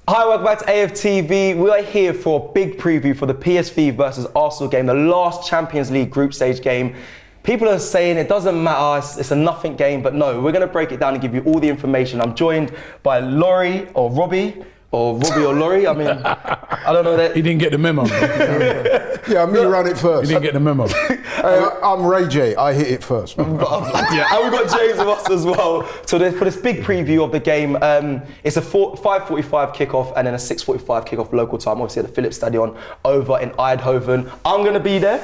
Hi, welcome back to AFTV. We are here for a big preview for the PSV versus Arsenal game, the last Champions League group stage game. People are saying it doesn't matter, it's a nothing game, but no, we're going to break it down and give you all the information. I'm joined by Robbie or Laurie. I mean, I don't know that. He didn't get the memo. Yeah, me run it first. He didn't get the memo. I'm Ray J. I hit it first. And we've got James with us as well. So for this big preview of the game, it's a 5:45 kickoff and then a 6:45 kickoff local time, obviously at the Philips Stadion over in Eindhoven. I'm going to be there.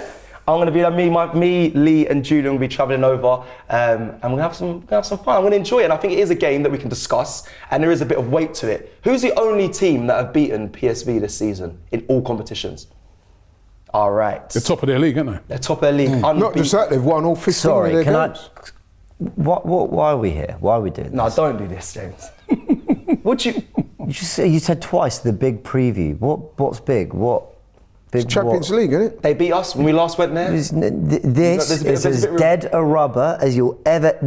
Me, Lee, and Julian will be travelling over, and we're gonna have some fun. I'm gonna enjoy it, and I think it is a game that we can discuss, and there is a bit of weight to it. Who's the only team that have beaten PSV this season in all competitions? All right. They're top of their league, aren't they? They're top of their league. Not just that, they've won all 15 of their games. Why are we here? Why are we doing this? No, don't do this, James. You said twice the big preview. What's big? It's Champions League, isn't it? They beat us when we last went there. This is as dead a rubber as you'll ever...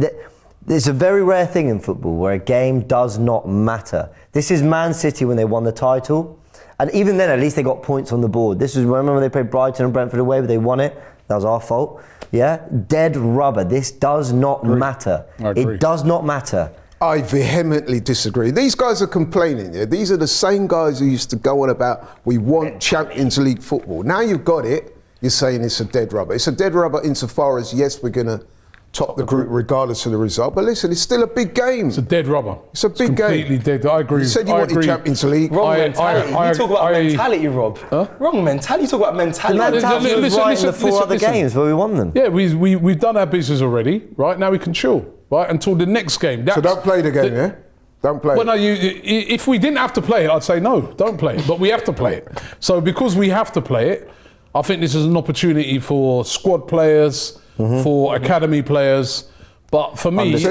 It's a very rare thing in football where a game does not matter. This is Man City when they won the title. And even then, at least they got points on the board. This was, remember when they played Brighton and Brentford away, but they won it? That was our fault. Yeah? Dead rubber. This does not matter. It does not matter. I vehemently disagree. These guys are complaining. Yeah? These are the same guys who used to go on about, we want Champions League football. Now you've got it, you're saying it's a dead rubber. It's a dead rubber insofar as, yes, we're going to top the group regardless of the result. But listen, it's still a big game. It's a dead rubber. It's a big game. Completely dead. I agree. You said you wanted Champions League. Wrong mentality. You talk about mentality, Rob. Huh? Wrong mentality. You talk about mentality. The mentality was right in the four other games where we won them. Yeah, we've done our business already, right? Now we can chill, right? Until the next game. So don't play the game, yeah? Don't play it. Well, no, if we didn't have to play it, I'd say no, don't play it. But we have to play it. So because we have to play it, I think this is an opportunity for squad players, for academy players. But for me, this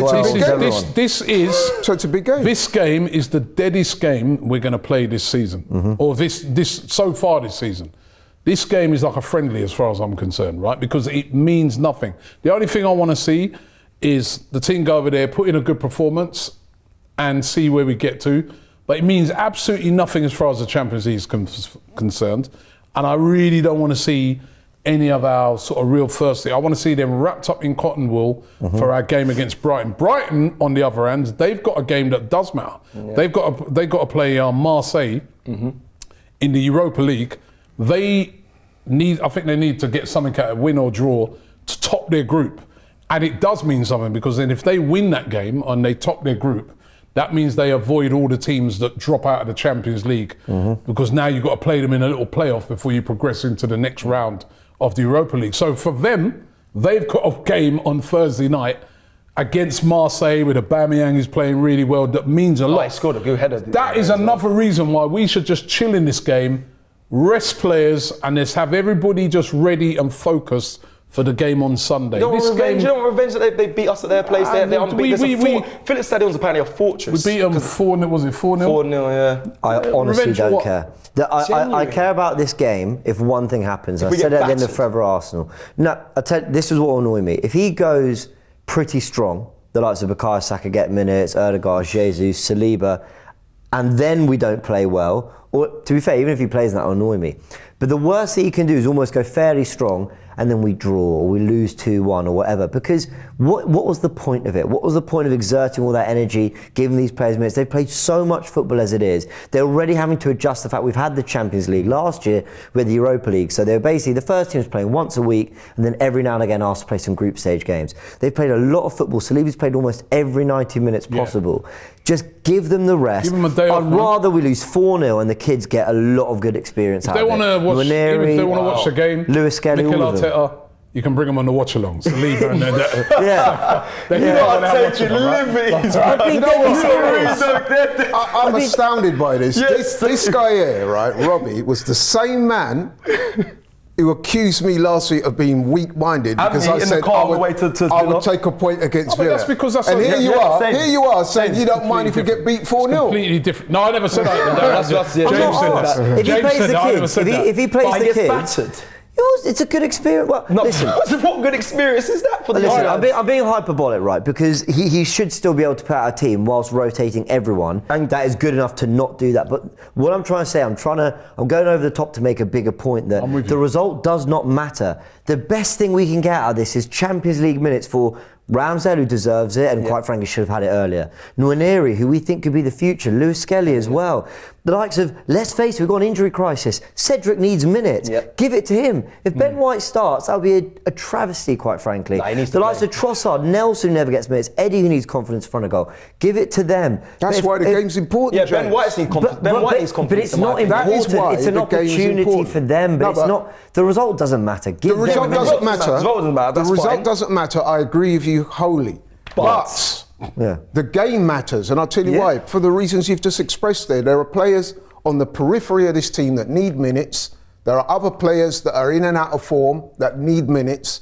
is so it's a big game. This game is the deadest game we're going to play this season, or this so far this season. This game is like a friendly as far as I'm concerned, right? Because it means nothing. The only thing I want to see is the team go over there, put in a good performance, and see where we get to. But it means absolutely nothing as far as the Champions League is concerned. And I really don't want to see any of our sort of real thirsty. I want to see them wrapped up in cotton wool for our game against Brighton. Brighton, on the other hand, they've got a game that does matter. Yeah. They've got to play Marseille in the Europa League. I think they need to get something out of win or draw to top their group. And it does mean something, because then if they win that game and they top their group, that means they avoid all the teams that drop out of the Champions League, because now you've got to play them in a little playoff before you progress into the next round of the Europa League. So for them, they've got a game on Thursday night against Marseille with Aubameyang who's playing really well. That means a lot. He scored a good header. That is another reason why we should just chill in this game, rest players, and let's have everybody just ready and focused for the game on Sunday. You don't want revenge that they beat us at their place. They're unbeaten. Philips Stadion's apparently a fortress. We beat them 4-0, was it 4-0? 4-0, yeah. I honestly don't care. I care about this game if one thing happens. I said it at the end of Forever Arsenal. No, this is what will annoy me. If he goes pretty strong, the likes of Bukayo Saka get minutes, Erdegaard, Jesus, Saliba, and then we don't play well, or to be fair, even if he plays, that will annoy me. But the worst that he can do is almost go fairly strong and then we draw or we lose 2-1 or whatever. Because what was the point of it? What was the point of exerting all that energy, giving these players minutes? They've played so much football as it is. They're already having to adjust the fact we've had the Champions League last year with the Europa League. So they're basically, the first team's playing once a week and then every now and again asked to play some group stage games. They've played a lot of football. Saliba's played almost every 90 minutes possible. Yeah. Just give them the rest. Give them a day off. I'd rather we lose 4-0 and the kids get a lot of good experience out of it. If they want to watch the game, Lewis Kelly, all of them. You can bring them on the watch-alongs. Saliba and I'm astounded by this. This guy here, right, Robbie, was the same man who accused me last week of being weak-minded because I said I would take a point against Villa. That's because that's and here you are saying you don't mind if we get beat 4-0. Completely different. No, I never said that. James said that. If he plays the kids, It's a good experience. Well, No, listen. what good experience is that for the Listen, young lads? I'm being hyperbolic, right? Because he should still be able to put out a team whilst rotating everyone, and that is good enough to not do that. But what I'm trying to say, I'm going over the top to make a bigger point that the result does not matter. The best thing we can get out of this is Champions League minutes for Ramsdale, who deserves it, and quite frankly should have had it earlier. Nwaneri, who we think could be the future. Lewis Skelly as well. The likes of, let's face it, we've got an injury crisis. Cedric needs minutes. Give it to him. If Ben White starts, that would be a travesty, quite frankly. The likes of Trossard, Nelson, who never gets minutes, Eddie, who needs confidence in front of goal. Give it to them. That's why the game's important. Yeah, Ben White needs confidence. But it's not important. It's an opportunity for them. But it's not. The result doesn't matter. The result doesn't matter. The result doesn't matter. I agree with you wholly. But the game matters, and I'll tell you why. For the reasons you've just expressed there are players on the periphery of this team that need minutes. There are other players that are in and out of form that need minutes.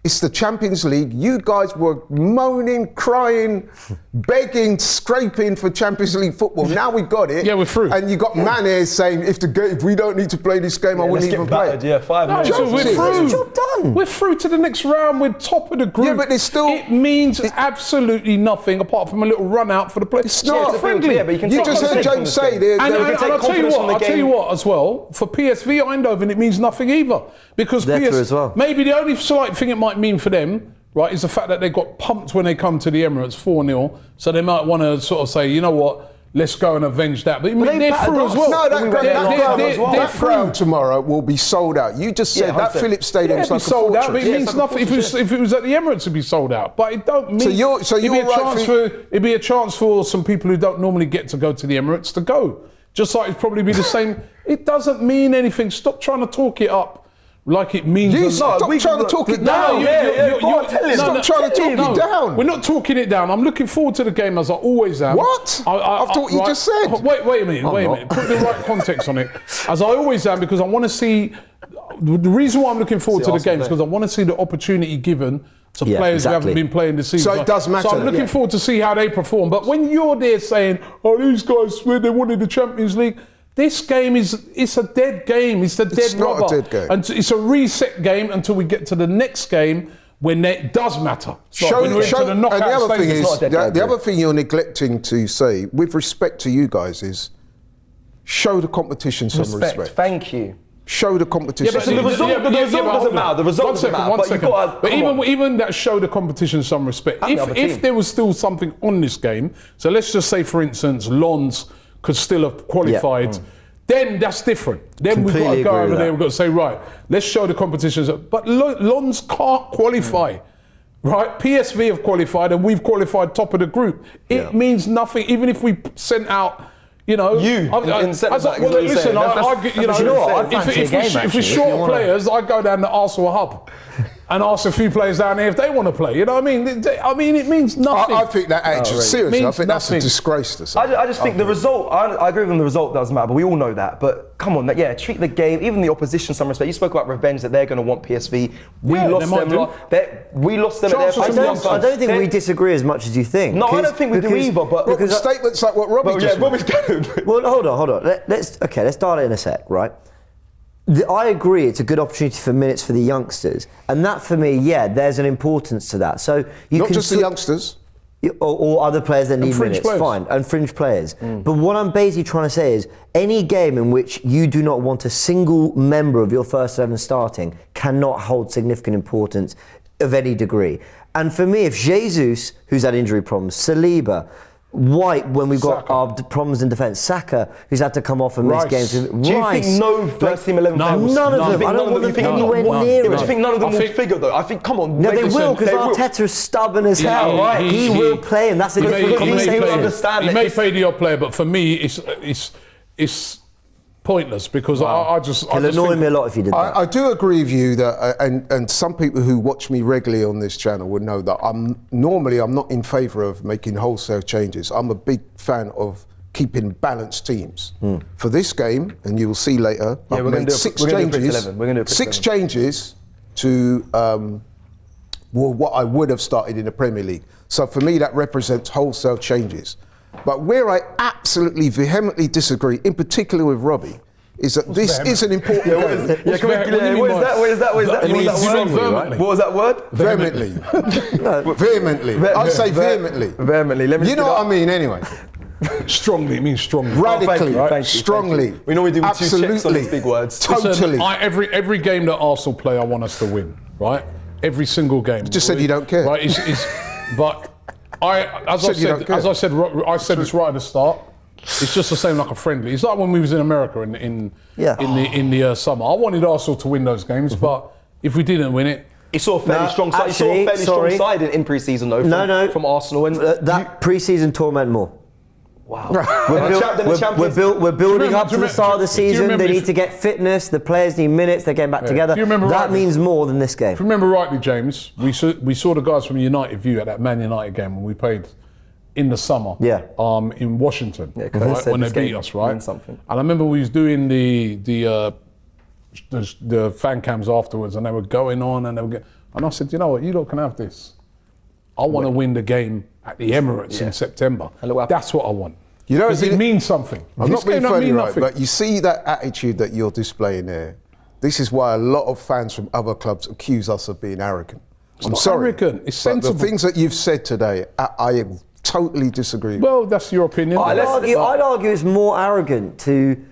It's the Champions League. You guys were moaning, crying, begging, scraping for Champions League football. Now we got it. Yeah, we're through. And you got Mane saying, if we don't need to play this game, I wouldn't even play it. Yeah, 5 minutes. So we're through. Job done. We're through to the next round. We're top of the group. Yeah, but there's still... It means absolutely nothing apart from a little run out for the players. It's not. It's friendly. Yeah, but You just heard James say And I'll tell you what as well, for PSV Eindhoven it means nothing either. Because maybe the only slight thing it might mean for them, right, is the fact that they got pumped when they come to the Emirates 4-0, so they might want to sort of say, you know what, let's go and avenge that. But they're through as well. No, that crowd tomorrow will be sold out. You just said that Philips Stadium's like a sold out, but fortress. it means nothing. If it was at the Emirates, it'd be sold out. But it don't mean. It'd be a chance for some people who don't normally get to go to the Emirates to go. Just like it'd probably be the same. It doesn't mean anything. Stop trying to talk it up like it means. Stop trying to talk it down. Stop trying to talk it down. We're not talking it down. I'm looking forward to the game as I always am. What? I thought you just said. Wait a minute. Put the right context on it. As I always am, because I want to see. The reason why I'm looking forward to the game is because I want to see the opportunity given to players who haven't been playing this season. So it does matter. So I'm looking forward to see how they perform. But when you're there saying, "Oh, these guys swear they wanted the Champions League," this game it's a dead game. It's a dead rubber. It's not a dead game. And it's a reset game until we get to the next game when it does matter. And the other thing you're neglecting to say, with respect to you guys, is show the competition some respect. Thank you. Show the competition. Yeah, but the result doesn't matter. The result doesn't matter. One second. But even that show the competition some respect. If there was still something on this game, so let's just say, for instance, Lons could still have qualified, then that's different. Then we've got to go over there, we've got to say, right, let's show the competitions. But Lons can't qualify. Right? PSV have qualified and we've qualified top of the group. It means nothing, even if we sent out, you know, if we short players, I go down to Arsenal hub and ask a few players down there if they want to play. You know what I mean? It means nothing. I think that actually, seriously, I think that's a disgrace to say. I just think the result, I agree with them, the result doesn't matter, but we all know that. But come on, treat the game, even the opposition, some respect. You spoke about revenge, that they're going to want PSV. We lost them at their place. I don't think we disagree as much as you think. No, I don't think we do either. But because statements like what Robbie just made. Well, hold on. Let's dial it in a sec, right? I agree, it's a good opportunity for minutes for the youngsters, and that for me, there's an importance to that. So you not just the youngsters, or other players that need minutes, fine, and fringe players. But what I'm basically trying to say is, any game in which you do not want a single member of your first 11 starting cannot hold significant importance of any degree. And for me, if Jesus, who's had injury problems, Saliba, White, when we've got our problems in defence, Saka, who's had to come off and miss games. Do you think no first team 11 players? None of them. I don't want them anywhere near it. Do you think none of them will figure though? I think, come on. No, they will, because Arteta's stubborn as hell. Right? He will play him. That's a different conversation. He may play the odd player, but for me, it's pointless because It'll annoy me a lot if you did that. I do agree with you that, and some people who watch me regularly on this channel would know that I'm not in favour of making wholesale changes. I'm a big fan of keeping balanced teams. For this game, and you will see later, I've made 6 changes to what I would have started in the Premier League. So for me, that represents wholesale changes. But where I absolutely vehemently disagree, in particular with Robbie, is that this is an important game. What is that? What was that word? Vehemently. Vehemently. I say vehemently. Vehemently. Let me You know what I mean, anyway. Strongly, it means strongly. Radically, thank you. strongly. We normally do with 2 checks on Absolutely. these big words. Totally. Listen, every game that Arsenal play, I want us to win, right? Every single game. Just said you don't care. Right? But as I said this right at the start. It's just the same like a friendly. It's like when we was in America in the summer. I wanted Arsenal to win those games, but if we didn't win it, He saw a fairly strong side. He saw a fairly strong side in pre-season though. From Arsenal. And that pre-season tour meant more. Wow. We're building up to the start of the season. They need to get fitness. The players need minutes. They're getting back together. That means more than this game. If you remember rightly, James, we saw the guys from United View at that Man United game when we played in the summer. In Washington, right, when they beat us, right? And I remember we was doing the fan cams afterwards, and they were going on, and I said, you know what, you lot can have this. I want to win the game at the Emirates in September. That's what I want. You know, because it means something. I'm not being funny, right? But you see that attitude that you're displaying there. This is why a lot of fans from other clubs accuse us of being arrogant. I'm sorry. Arrogant. It's sensible. But the things that you've said today, I totally disagree. Well, that's your opinion. I'd argue it's more arrogant to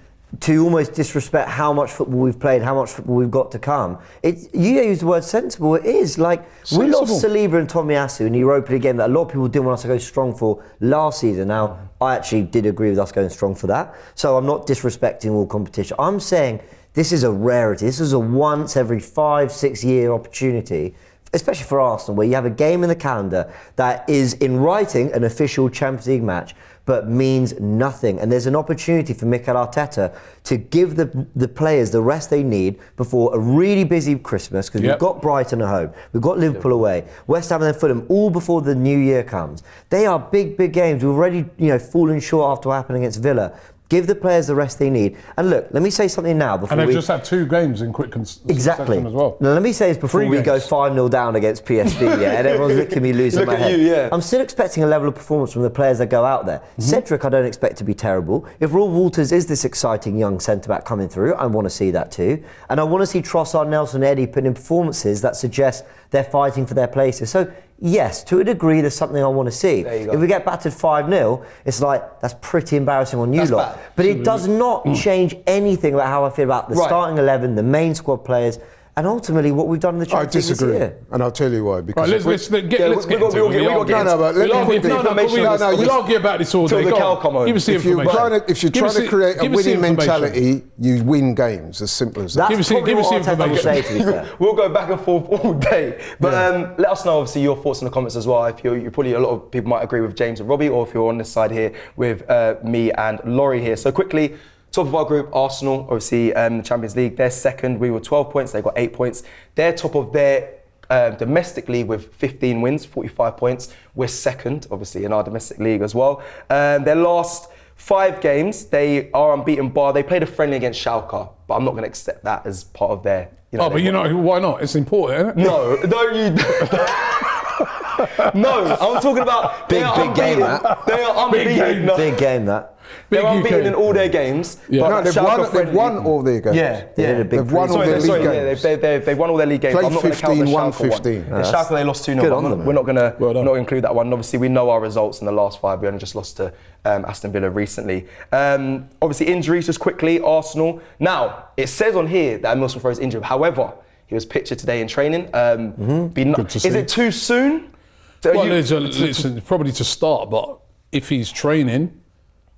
almost disrespect how much football we've played, how much football we've got to come. You use the word sensible. It is like we lost Saliba and Tomiyasu in the Europa League game that a lot of people didn't want us to go strong for last season. Now, I actually did agree with us going strong for that. So I'm not disrespecting all competition. I'm saying this is a rarity. This is a once every 5-6 year opportunity, especially for Arsenal, where you have a game in the calendar that is in writing an official Champions League match, but means nothing. And there's an opportunity for Mikel Arteta to give the players the rest they need before a really busy Christmas, because we've got Brighton at home, we've got Liverpool away, West Ham and then Fulham, all before the new year comes. They are big games. We've already fallen short after what happened against Villa. Give the players the rest they need. And look, let me say something now before they've just had 2 games in quick succession as well. Now, let me say this before we go 5-0 down against PSV, and everyone's looking at me losing my head. I'm still expecting a level of performance from the players that go out there. Cedric, I don't expect to be terrible. If Raul Walters is this exciting young centre-back coming through, I want to see that too. And I want to see Trossard, Nelson, Eddie putting in performances that suggest they're fighting for their places. So, yes, to a degree, there's something I want to see. If we get battered 5-0, it's like, that's pretty embarrassing on you lot. But it does not change anything about how I feel about the starting 11, the main squad players, and ultimately what we've done in the Champions League this year. I disagree, and I'll tell you why. Because let's get into it. We'll argue about this all day. Give us the information. If you're trying to create a winning mentality, you win games. As simple as that. Give us the information. We'll go back and forth all day. But let us know, obviously, your thoughts in the comments as well. If you're probably, a lot of people might agree with James and Robbie, or if you're on this side here with me and Laurie here. So quickly, top of our group, Arsenal, obviously, the Champions League, they're second. We were 12 points, they got 8 points. They're top of their domestic league with 15 wins, 45 points. We're second, obviously, in our domestic league as well. Their last 5 games, they are unbeaten bar. They played a friendly against Schalke, but I'm not going to accept that as part of their... but why not? It's important, isn't it? No, don't you... No, I'm talking about... Big game, that. They are unbeaten. Big game, that. They're unbeaten in all their games. No, they've won all their games. They've won all their league games. They've won all their league games. Played I'm not going to count the Schalke 15. one. The Schalke, they lost 2-0. We're not going to include that one. Obviously, we know our results in the last 5. We only just lost to Aston Villa recently. Obviously, injuries just quickly. Arsenal. Now, it says on here that Emil Smith-Rowe is injured. However, he was pictured today in training. Is it too soon? Listen, probably to start, but if he's training,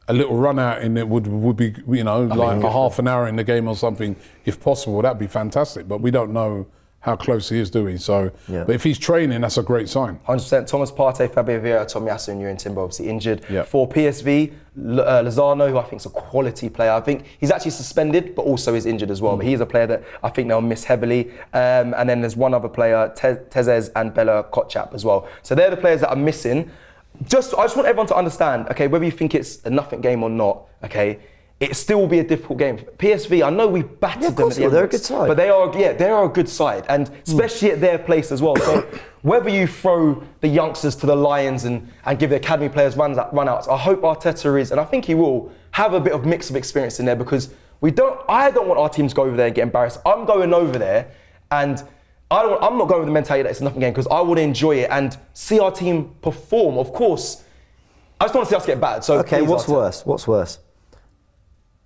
a little run out in it would be, like a half an hour in the game or something, if possible. That'd be fantastic. But we don't know how close he is, do we? So, but if he's training, that's a great sign. 100%. Thomas Partey, Fabio Vieira, Tomiyasu, and Yuri Timber obviously injured. For PSV, Lozano, who I think is a quality player. I think he's actually suspended, but also is injured as well. But he's a player that I think they'll miss heavily. And then there's one other player, Tezes and Bella Kotchap as well. So they're the players that are missing. I just want everyone to understand, okay, whether you think it's a nothing game or not, okay, it still will be a difficult game. PSV, I know we battered them at the end. They're a good side. But they are a good side, and especially at their place as well. So whether you throw the youngsters to the Lions and give the academy players run-outs, I hope Arteta is, and I think he will, have a bit of mix of experience in there, because I don't want our teams to go over there and get embarrassed. I'm going over there, and I'm not going with the mentality that it's a nothing game, because I want to enjoy it and see our team perform. Of course, I just want to see us get battered. So okay, what's worse?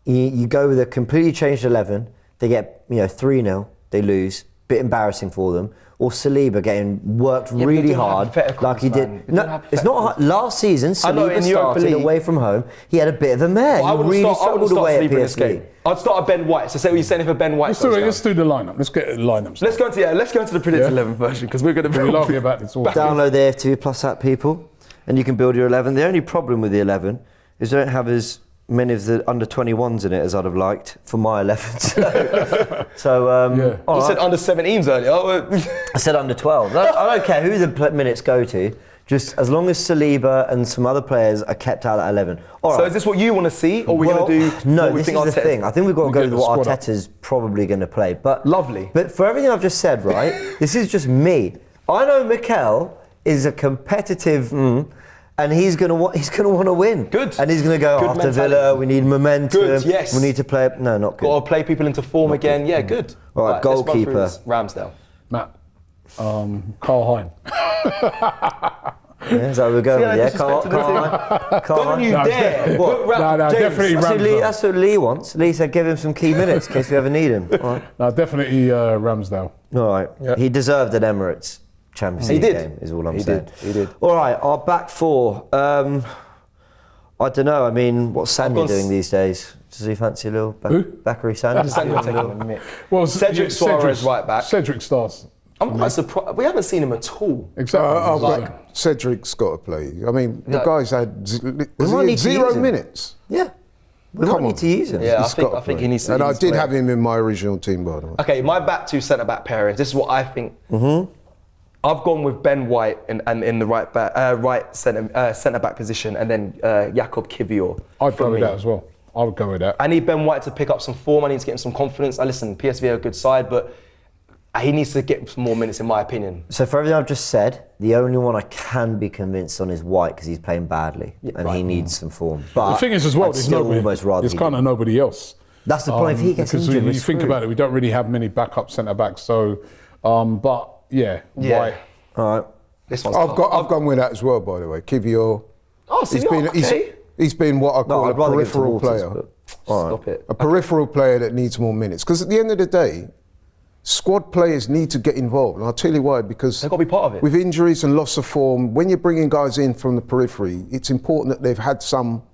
You go with a completely changed 11. They get 3-0. They lose. Bit embarrassing for them. Or Saliba getting worked really hard, like he did. No, it's not hard. Last season, Saliba started away from home. He had a bit of a mare. He really struggled away at PSV. I'd start a Ben White. So say what you're saying if a Ben White. Let's do the lineup. Let's get the lineups. Let's go into the predicted 11 version, because we're going to be laughing about this all. Download the AFTV Plus app, people, and you can build your 11. The only problem with the 11 is they don't have as many of the under 21s in it as I'd have liked for my 11. You said under 17s earlier. I said under 12. I don't care who the minutes go to, just as long as Saliba and some other players are kept out at 11. All right. So is this what you want to see, or are we going to do? No, this is the thing. I think we've got to go with what Arteta's probably going to play. But lovely. But for everything I've just said, right, this is just me. I know Mikel is a competitive. And he's gonna want to win. Good. And he's gonna go after mentality. Villa. We need momentum. Good. Yes. We need to play. No, not good. Got to play people into form again. Yeah, good. All right, goalkeeper. Ramsdale. Matt. Carl Hein. Is that what we're going with? Yeah, Carl Hein. Don't you dare. No, definitely Ramsdale. That's what Lee wants. Lee said give him some key minutes in case we ever need him. All right. No, definitely Ramsdale. All right. Yep. He deserved an Emirates Champions League game, is all I'm saying. He did. All right, our back four. I don't know. I mean, what's Sandy doing these days? Does he fancy a little Bakary Sandy? Well, Cedric Suarez right back. Cedric starts. I'm quite surprised. We haven't seen him at all. Exactly. Cedric's got to play. I mean, the guy's had 0 minutes. Yeah. We might need to use him. Yeah, I think he needs to. And I did have him in my original team, by the way. Okay, my back two centre-back pairings. This is what I think. I've gone with Ben White in the right centre-back position, and then Jakub Kiwior. I'd go with that as well. I would go with that. I need Ben White to pick up some form. I need to get him some confidence. Listen, PSV are a good side, but he needs to get some more minutes, in my opinion. So for everything I've just said, the only one I can be convinced on is White, because he's playing badly and he needs some form. But the thing is as well, there's kind of nobody else. That's the point. If he gets injured, because you think about it, we don't really have many backup centre backs. So, but White. All right. This one's I've gone with that as well, by the way. Kiwior. He's been what I call a peripheral player. Stop it. A peripheral player that needs more minutes. Because at the end of the day, squad players need to get involved. And I'll tell you why, because they've got to be part of it. With injuries and loss of form, when you're bringing guys in from the periphery, it's important that they've had some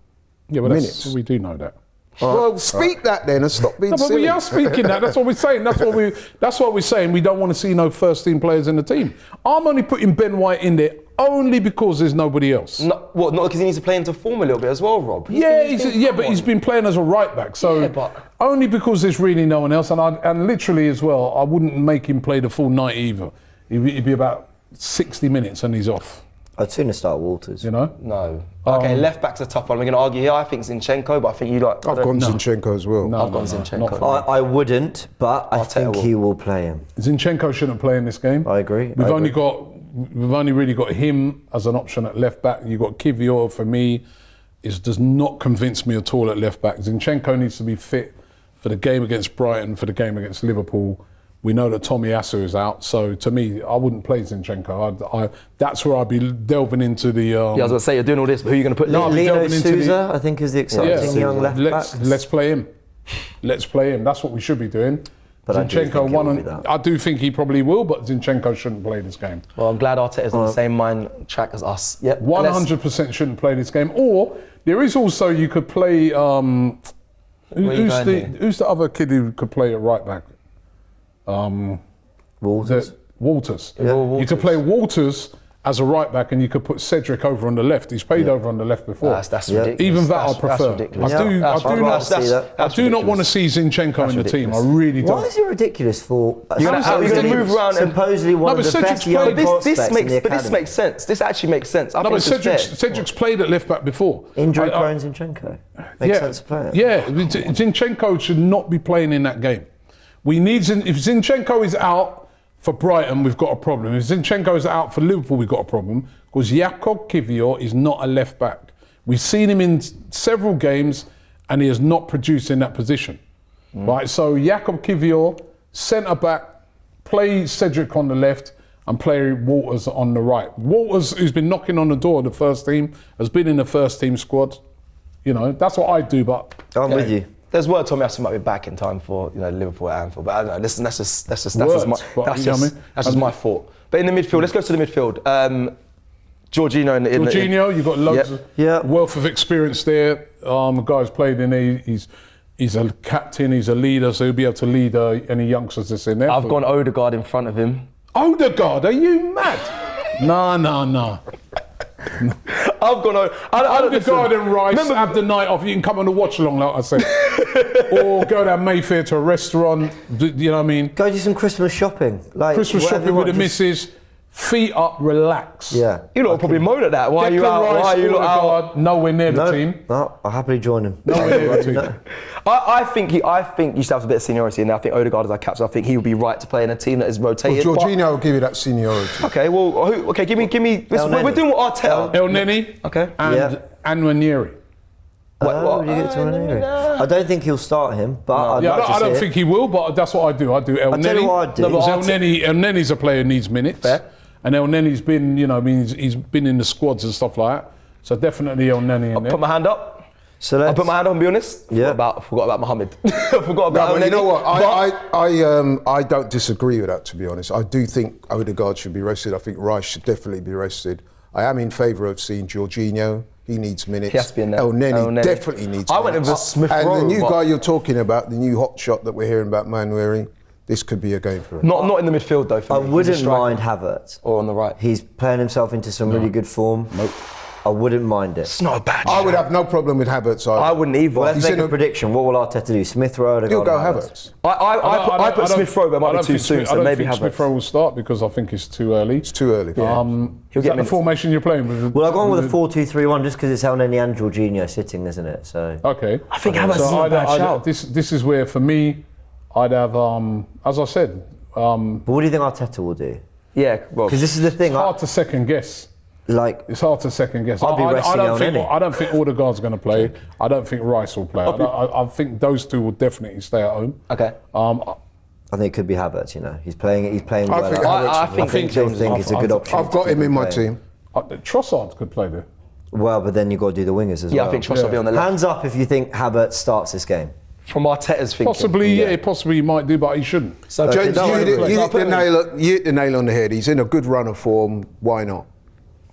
minutes. We do know that. Well, speak that then and stop being silly. But we are speaking that. That's what we're saying. That's what we're saying. We don't want to see no first team players in the team. I'm only putting Ben White in there only because there's nobody else. Not because he needs to play into form a little bit as well, Rob. But he's been playing as a right back. So only because there's really no one else. And literally as well, I wouldn't make him play the full 90 either. It'd be about 60 minutes and he's off. I'd sooner start Walters. You know? No. Okay, left back's a tough one. We're going to argue here. I think Zinchenko, but I think you like. I've gone Zinchenko as well. I've gone Zinchenko. I wouldn't, but I think he will play him. Zinchenko shouldn't play in this game. I agree. We've only really got him as an option at left back. You've got Kiwior, for me, does not convince me at all at left back. Zinchenko needs to be fit for the game against Brighton, for the game against Liverpool. We know that Tomiyasu is out, so to me, I wouldn't play Zinchenko. That's where I'd be delving into the. I was going to say, you're doing all this, but who are you going to put? Lino Sousa, I think, is the exciting young left back. Let's play him. Let's play him. That's what we should be doing. But Zinchenko I do think he probably will, but Zinchenko shouldn't play this game. Well, I'm glad Arteta's on the same mind track as us. Yep. 100% shouldn't play this game. Or there is also, you could play. Who's the other kid who could play at right back? Walters. You could play Walters as a right back, and you could put Cedric over on the left. He's played over on the left before. That's ridiculous. Even that I prefer. I do not want to see Zinchenko in the team. I really don't. Why is it ridiculous for? You're going to move around supposedly one of the best young prospects in the academy. But this makes sense. This actually makes sense. Cedric's played at left back before. Injury prone Zinchenko. Makes sense to play it. Yeah, Zinchenko should not be playing in that game. We need if Zinchenko is out for Brighton, we've got a problem. If Zinchenko is out for Liverpool, we've got a problem because Jakub Kiwior is not a left back. We've seen him in several games, and he has not produced in that position. right? So Jakob Kivior, centre back, play Cedric on the left, and play Walters on the right. Walters, who's been knocking on the door of the first team, has been in the first team squad. You know, that's what I do. But I'm with you. There's word Tomiyasu might be back in time for Liverpool at Anfield, but I don't know. Listen, that's just my thought. But in the midfield, let's go to the midfield. Jorginho Jorginho, you've got loads of wealth of experience there. The guy's played in he's a captain, he's a leader, so he'll be able to lead any youngsters that's in there. I've gone Odegaard in front of him. Odegaard, are you mad? No. I've gone Odegaard and Rice, have the night off. You can come on a watch along, like I said. Or go down Mayfair to a restaurant, you know what I mean? Go do some Christmas shopping. Christmas shopping with the missus. Feet up, relax. Yeah. You lot will probably moan at that. Why are you out? Why are you out? Nowhere near the team. No, I'll happily join him. Nowhere near the team. I think you still have a bit of seniority, and I think Odegaard is our captain. I think he would be right to play in a team that is rotated. Well, Jorginho will give you that seniority. Okay, well, give me. We're doing what Arteta. El Neni. Okay. And Nwaneri. What? I don't think he'll start him, but I don't think he will. But that's what I do. I do El Neni. I'll tell you what I do. Because El Neni's a player who needs minutes. Fair. And El Neni's been, he's been in the squads and stuff like that. So definitely El Neni in there. Put my hand up. So I'll put my hand up and be honest. Yeah. Forgot about Mohammed. Forgot about El Neni. You know what? I don't disagree with that, to be honest. I do think Odegaard should be rested. I think Rice should definitely be rested. I am in favour of seeing Jorginho. He needs minutes. He has to be in there. El Neni definitely needs minutes. I went with Smith And Rowe, the new guy you're talking about, the new hot shot that we're hearing about, Nwaneri, this could be a game for him. Not in the midfield though. I wouldn't mind Havertz. Or on the right. He's playing himself into some really good form. Nope. I wouldn't mind it. It's not a bad I would have no problem with Havertz either. I wouldn't either. Well, let's make a prediction. What will Arteta do? Smith Rowe or He'll go Havertz. I put Smith Rowe, but it might be too soon, so maybe Havertz. Smith Rowe will start because I think it's too early. It's too early. Is that the formation you're playing with? Well, I've gone with a 4-2-3-1 just because it's El Neni and Jorginho sitting, isn't it? So okay. I think Havertz is not a bad shout. This is where, for me, I'd have, as I said. But what do you think Arteta will do? Yeah, well, because this is the thing. It's hard to second guess. It's hard to second guess. I'll be resting El Neni. I don't think Odegaard's going to play. I don't think Rice will play. I think those two will definitely stay at home. Okay. I think it could be Havertz. He's playing well. I think it's a good option. I've got him in my team. Trossard could play there. Well, but then you've got to do the wingers as well. Yeah, I think Trossard will be on the left. Hands up if you think Havertz starts this game. From Arteta's thinking. Possibly he might do, but he shouldn't. So James, you hit the nail on the head. He's in a good run of form. Why not?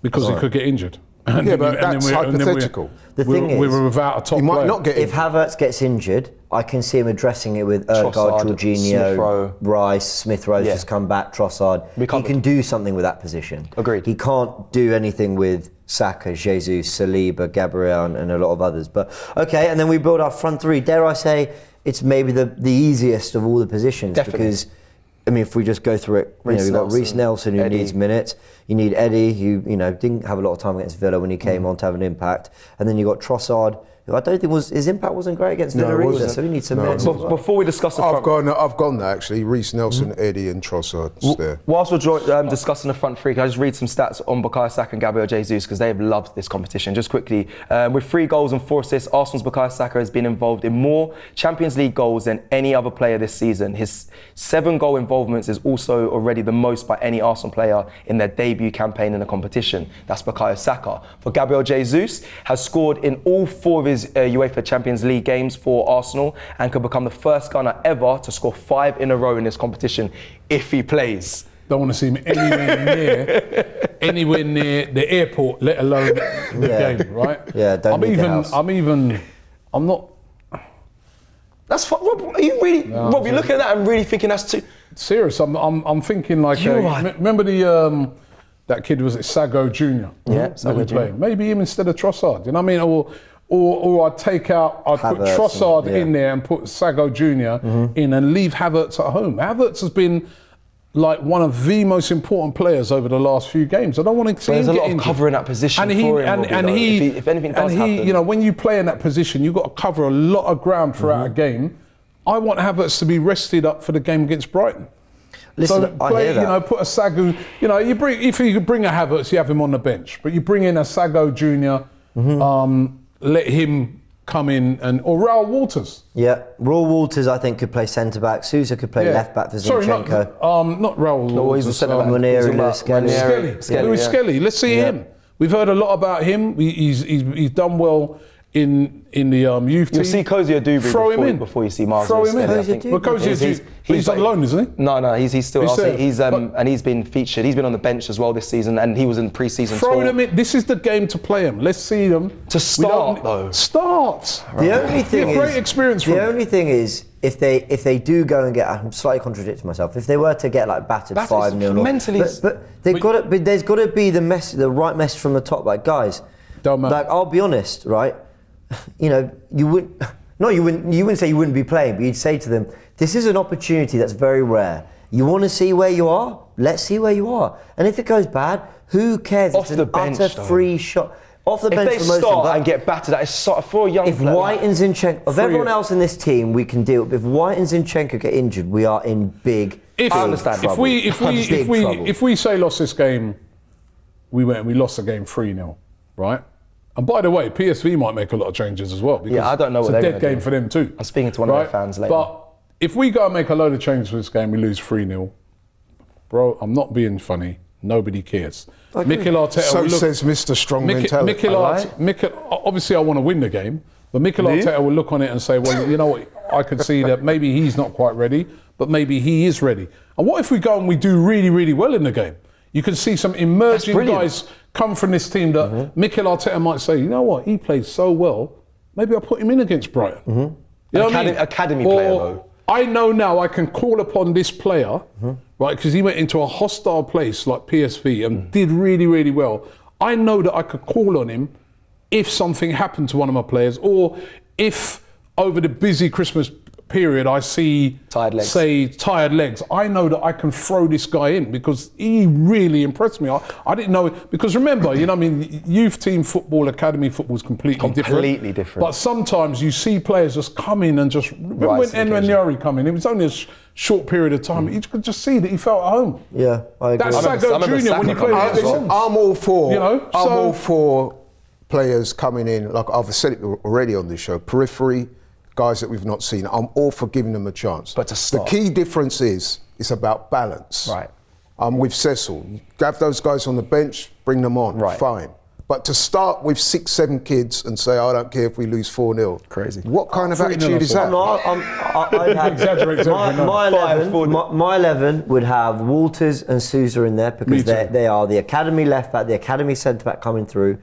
Because he could get injured. But that's hypothetical. The thing is, we were without a top he might player. not get if Havertz gets injured, I can see him addressing it with Odegaard, Jorginho, Rice, Smith Rowe just come back, Trossard. He can do something with that position. Agreed. He can't do anything with Saka, Jesus, Saliba, Gabriel, and a lot of others. But okay, and then we build our front three. Dare I say, it's maybe the easiest of all the positions. Definitely. Because I mean, if we just go through it, we've got Reece Nelson who needs minutes. You need Eddie, who didn't have a lot of time against Villa when he came on to have an impact, and then you got Trossard, who I don't think his impact wasn't great against Villa either, so he needs some minutes. Before we discuss the front, I've gone there actually. Reece Nelson, Eddie, and Trossard there. Whilst we're discussing the front three, can I just read some stats on Bukayo Saka and Gabriel Jesus because they've loved this competition. Just quickly, with 3 goals and 4 assists, Arsenal's Bukayo Saka has been involved in more Champions League goals than any other player this season. His 7 goal involvements is also already the most by any Arsenal player in their debut campaign in the competition. That's Bukayo Saka. For Gabriel Jesus, has scored in all 4 of his UEFA Champions League games for Arsenal and could become the first Ghana ever to score 5 in a row in this competition if he plays. Don't want to see him anywhere near the airport, let alone the game, right? Yeah, I'm not. That's Rob. Are you really, Rob? You're looking at that and really thinking that's too serious. I'm thinking like. Remember that kid, was it Sago Jr.? Yeah, Sago Jr. Maybe him instead of Trossard. You know what I mean? Or I'd put Trossard in there and put Sago Jr. in and leave Havertz at home. Havertz has been like one of the most important players over the last few games. I don't want to see him get injured. There's a lot of cover in that position for him, if anything does happen. When you play in that position, you've got to cover a lot of ground throughout a game. I want Havertz to be rested up for the game against Brighton. Listen, I hear that. Put a Sago. If you bring a Havertz, you have him on the bench. But you bring in a Sago Jr. Let him come in or Raul Walters. Yeah, Raul Walters, I think, could play centre back. Sousa could play left back for Zinchenko. Sorry, not Raul. No, he's a centre back. Munir, Lewis Skelly. Let's see him. We've heard a lot about him. He's done well in the youth team. You'll see Cozier Dubry before you see Miles. Throw him in. Well, He's on loan, isn't he? No, he's still. And he's been featured. He's been on the bench as well this season, and he was in pre-season. Throw them in. This is the game to play him. Let's see them to start though. Start. The only thing is, great experience. The only thing is, if they do go and get, I'm slightly contradicting myself. If they were to get like battered 5-0, mentally, but there's got to be the right message from the top. Like, guys, don't matter. Like, I'll be honest, right? You know, you wouldn't say you wouldn't be playing, but you'd say to them, this is an opportunity that's very rare. You want to see where you are? Let's see where you are. And if it goes bad, who cares? Off the bench, utter free shot. Off the bench if they for most start of them, and get battered, that is for a young if player. White and Zinchenko, of everyone else in this team, we can deal. If White and Zinchenko get injured, we are in big trouble. If we say lost this game, we lost the game 3-0, right? And by the way, PSV might make a lot of changes as well. Because I don't know what they're it's a dead game do. for them too. I'm speaking to one of their fans later. But if we go and make a load of changes for this game, we lose 3-0. Bro, I'm not being funny. Nobody cares. Mikel Arteta says Mr. Strong mentality. Obviously, I want to win the game, but Mikel Arteta will look on it and say, well, you know what, I can see that maybe he's not quite ready, but maybe he is ready. And what if we go and we do really, really well in the game? You can see some emerging guys come from this team that Mikel Arteta might say, you know what, he plays so well, maybe I'll put him in against Brighton. You know what I mean? Academy player, though. I know now I can call upon this player, right, because he went into a hostile place like PSV and did really, really well. I know that I could call on him if something happened to one of my players, or if over the busy Christmas period I see tired legs. I know that I can throw this guy in because he really impressed me. I didn't know it, because remember, you know, I mean, youth team football, academy football is completely different. But sometimes you see players just come in and just remember when Enwanyari come in. It was only a short period of time. You could just see that he felt at home. Yeah, I agree. That's Sago Junior when he played at I'm all for. I'm all for players coming in. Like I've said it already on this show. Periphery. Guys that we've not seen, I'm all for giving them a chance. But to start, the key difference is it's about balance. Right. I'm with Cecil. You have those guys on the bench, bring them on. Right. Fine. But to start with 6-7 kids and say, I don't care if we lose 4-0. Crazy. What kind of attitude is that? My 11 would have Walters and Sousa in there because they are the academy left back, the academy centre back coming through,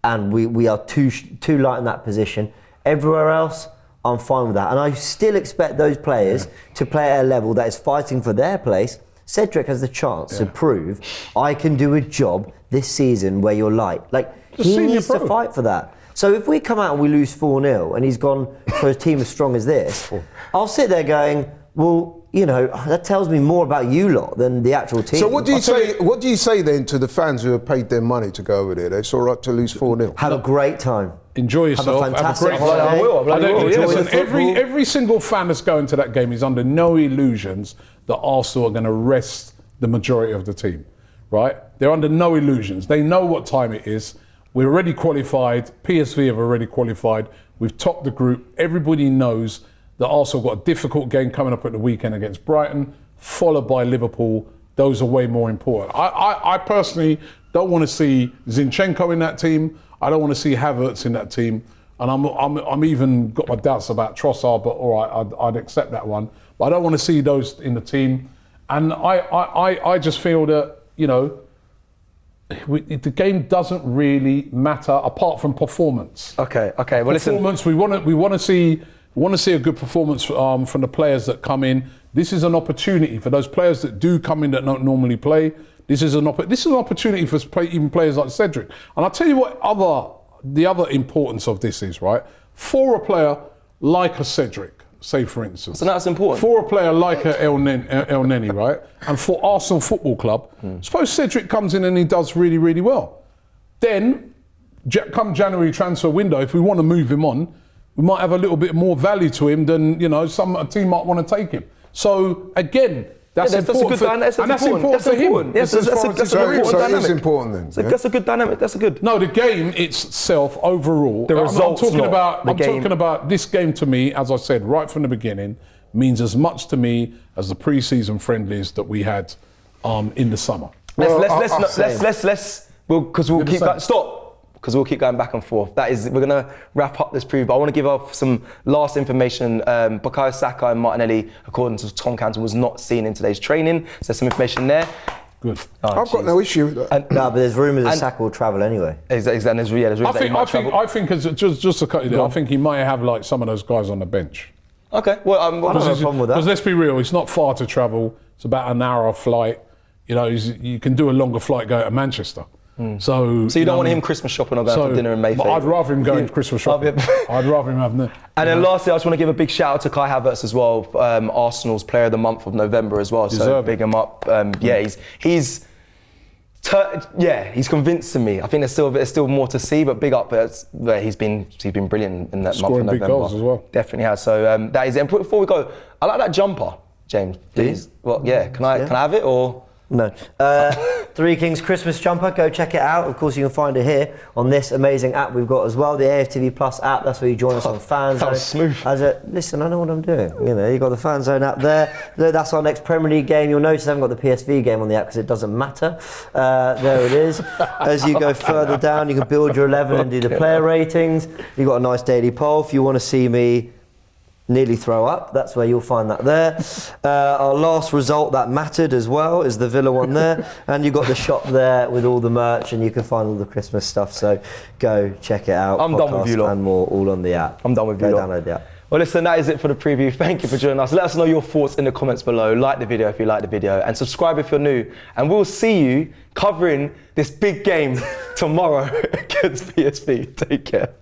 and we are too light in that position. Everywhere else, I'm fine with that. And I still expect those players to play at a level that is fighting for their place. Cedric has the chance to prove I can do a job this season where you're light. Like, he needs to fight for that. So if we come out and we lose 4-0 and he's gone for a team as strong as this, I'll sit there going, well, you know, that tells me more about you lot than the actual team. So what do you say? What do you say then to the fans who have paid their money to go over there? It's all right to lose 4-0. Have a great time. Enjoy yourself. Have a fantastic great time. I will. Listen, every single fan that's going to that game is under no illusions that Arsenal are going to rest the majority of the team, right? They're under no illusions. They know what time it is. We're already qualified. PSV have already qualified. We've topped the group. Everybody knows that Arsenal got a difficult game coming up at the weekend against Brighton, followed by Liverpool. Those are way more important. I personally don't want to see Zinchenko in that team. I don't want to see Havertz in that team. And I'm even got my doubts about Trossard, but all right, I'd accept that one. But I don't want to see those in the team. And I just feel that, you know, the game doesn't really matter apart from performance. Okay. Well, performance. Listen. We want to see a good performance from the players that come in. This is an opportunity for those players that do come in that don't normally play. This is an opportunity for even players like Cedric. And I'll tell you what the other importance of this is, right? For a player like a Cedric, say for instance. So that's important. For a player like a El Neni, right? And for Arsenal Football Club, suppose Cedric comes in and he does really, really well. Then, come January transfer window, if we want to move him on, we might have a little bit more value to him than, you know, a team might want to take him. So again, That's important for him. Yes, Yes, that's a important So it dynamic. is important then. So yeah? that's a good dynamic. That's a good. No, the game itself overall. The results, I'm talking not about. the I'm game. talking about this game to me. As I said right from the beginning, means as much to me as the pre-season friendlies that we had in the summer. Let's we'll keep going. Stop. Because we'll keep going back and forth. We're gonna wrap up this preview. But I want to give off some last information. Bukayo Saka and Martinelli, according to Tom Canton, was not seen in today's training. So there's some information there. Good. I've got no issue with that. No, but there's rumours that Saka will travel anyway. Exactly. And there's rumours that he might travel. I think just to cut you there, I think he might have like some of those guys on the bench. Okay. Well, I don't have a problem with that. Because let's be real, it's not far to travel. It's about an hour flight. You know, you can do a longer flight going to Manchester. So you don't want him Christmas shopping or going for dinner in Mayfair? But I'd rather him going to Christmas shopping. I'd rather him having that. And then lastly, I just want to give a big shout out to Kai Havertz as well, Arsenal's Player of the Month of November as well. So big him up. He's convincing me. I think there's still more to see, but big up. He's been brilliant in that Scoring month of November. big goals as well. Definitely has. So that is it. And before we go, I like that jumper, James. Please. Well, yeah. Can I have it or? No. Three Kings Christmas jumper, go check it out. Of course, you can find it here on this amazing app we've got as well, the AFTV Plus app. That's where you join us on Fan Zone. That was smooth. Listen, I know what I'm doing. You know, you got the Fan Zone app there. That's our next Premier League game. You'll notice I haven't got the PSV game on the app because it doesn't matter. There it is. As you go further down, you can build your 11 and do the player ratings. You've got a nice daily poll. If you want to see me nearly throw up, that's where you'll find that there. Our last result that mattered as well is the Villa one there, and you've got the shop there with all the merch, and you can find all the Christmas stuff, so go check it out. I'm done with you lot. And more all on the app. I'm done with you lot. Download the app. Well, listen, that is it for the preview. Thank you for joining us. Let us know your thoughts in the comments below. Like the video if you like the video, and subscribe if you're new. And we'll see you covering this big game tomorrow against PSV. Take care.